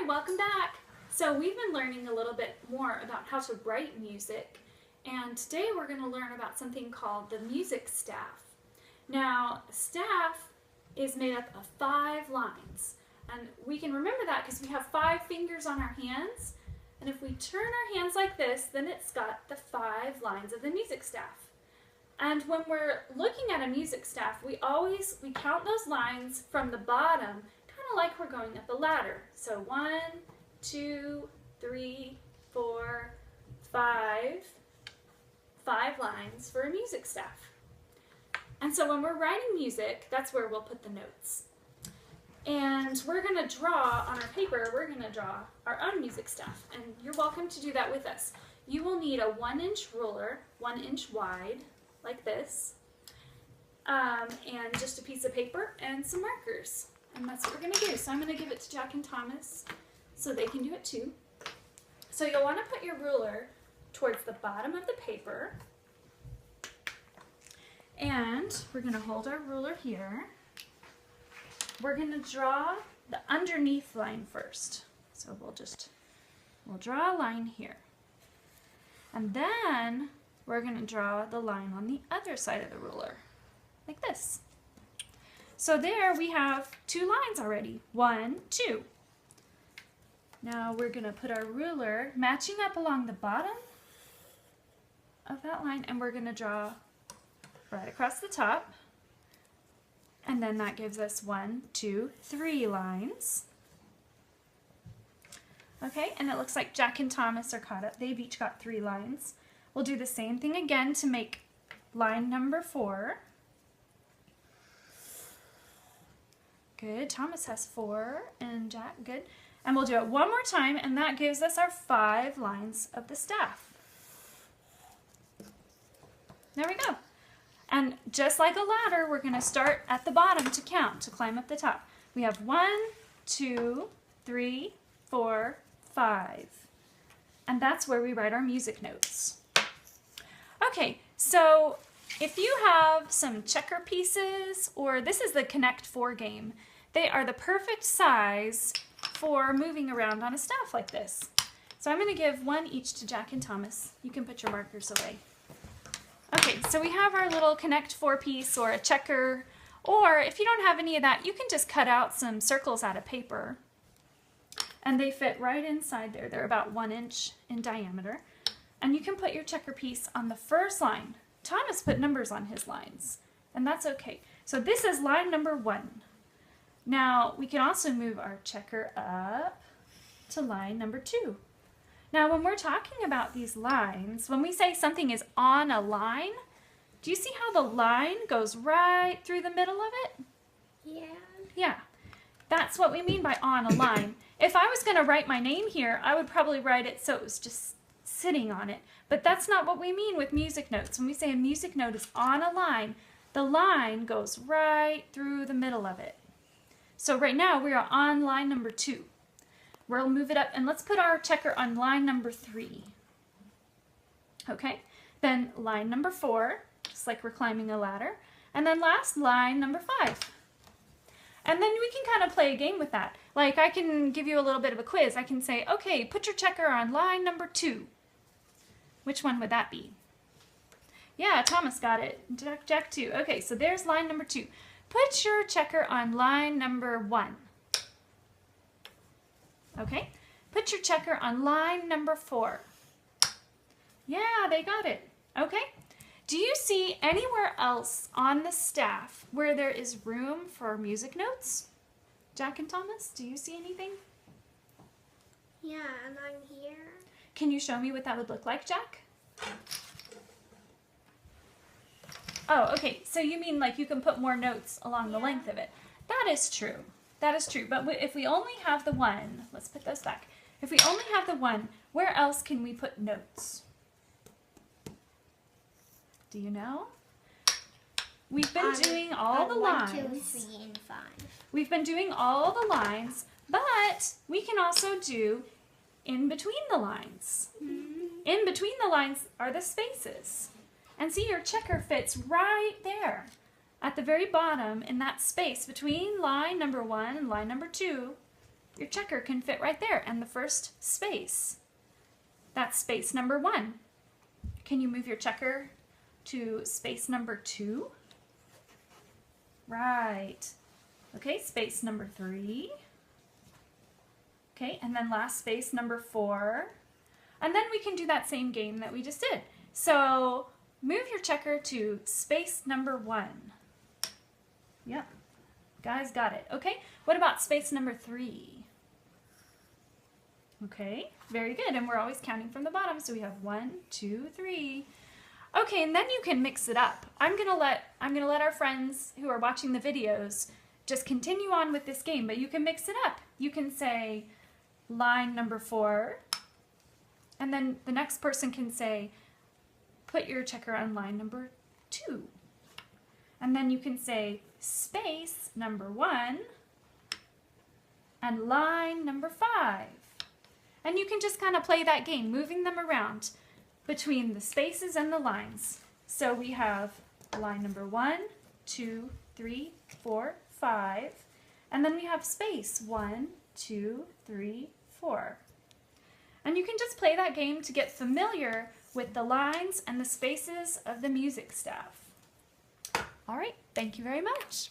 welcome back. So we've been learning a little bit more about how to write music, and today we're going to learn about something called the music staff. Now, staff is made up of 5 lines, and we can remember that because we have 5 fingers on our hands, and if we turn our hands like this, then it's got the 5 lines of the music staff. And when we're looking at a music staff, we count those lines from the bottom, kind of like we're going up a ladder. So 1, 2, 3, 4, 5 lines for a music staff. And so when we're writing music, that's where we'll put the notes. And we're going to draw on our paper, we're going to draw our own music staff. And you're welcome to do that with us. You will need a 1-inch ruler, 1 inch wide, like this, and just a piece of paper and some markers. And that's what we're going to do. So I'm going to give it to Jack and Thomas so they can do it too. So you'll want to put your ruler towards the bottom of the paper. And we're going to hold our ruler here. We're going to draw the underneath line first. So we'll draw a line here. And then we're going to draw the line on the other side of the ruler, like this. So there we have 2 lines already. 1, 2. Now we're going to put our ruler matching up along the bottom of that line, and we're going to draw right across the top. And then that gives us 1, 2, 3 lines. Okay, and it looks like Jack and Thomas are caught up. They've each got 3 lines. We'll do the same thing again to make line number 4. Good. Thomas has 4 and Jack, good. And we'll do it one more time, and that gives us our 5 lines of the staff. There we go. And just like a ladder, we're going to start at the bottom to count, to climb up the top. We have 1, 2, 3, 4, 5. And that's where we write our music notes. Okay, so if you have some checker pieces, or this is the Connect 4 game, they are the perfect size for moving around on a staff like this. So I'm going to give 1 each to Jack and Thomas. You can put your markers away. Okay, so we have our little Connect 4 piece or a checker, or if you don't have any of that, you can just cut out some circles out of paper. And they fit right inside there. They're about 1 inch in diameter. And you can put your checker piece on the first line. Thomas put numbers on his lines, and that's okay. So this is line number 1. Now we can also move our checker up to line number 2. Now when we're talking about these lines, when we say something is on a line, do you see how the line goes right through the middle of it? Yeah. Yeah, that's what we mean by on a line. If I was going to write my name here, I would probably write it so it was just sitting on it. But that's not what we mean with music notes. When we say a music note is on a line, the line goes right through the middle of it. So right now we are on line number 2. We'll move it up and let's put our checker on line number 3. Okay, then line number 4, just like we're climbing a ladder. And then last, line number 5. And then we can kind of play a game with that. Like I can give you a little bit of a quiz. I can say, okay, put your checker on line number 2. Which one would that be? Yeah, Thomas got it. Jack too. Okay, so there's line number 2. Put your checker on line number 1. Okay, put your checker on line number 4. Yeah, they got it. Okay. Do you see anywhere else on the staff where there is room for music notes? Jack and Thomas, do you see anything? Yeah, and I'm here. Can you show me what that would look like, Jack? Oh, okay. So you mean like you can put more notes along the length of it. That is true. That is true. But if we only have the 1, let's put those back. If we only have the 1, where else can we put notes? Do you know? We've been doing all the lines. 1, 2, 3, and 5. We've been doing all the lines, but we can also do in between the lines. In between the lines are the spaces. And see, your checker fits right there. at the very bottom in that space between line number 1 and line number 2, your checker can fit right there, and the first space, that's space number 1. Can you move your checker to space number 2? Right. Okay, space number 3. Okay, and then last space number 4. And then we can do that same game that we just did. So move your checker to space number 1. Yep, guys got it. Okay, what about space number 3? Okay, very good, and we're always counting from the bottom, so we have 1, 2, 3. Okay, and then you can mix it up. I'm gonna let our friends who are watching the videos just continue on with this game, but you can mix it up. You can say line number 4, and then the next person can say, put your checker on line number 2. And then you can say space number 1 and line number 5. And you can just kind of play that game, moving them around between the spaces and the lines. So we have line number 1, 2, 3, 4, 5. And then we have space 1, 2, 3, 4. And you can just play that game to get familiar with the lines and the spaces of the music staff. All right, thank you very much.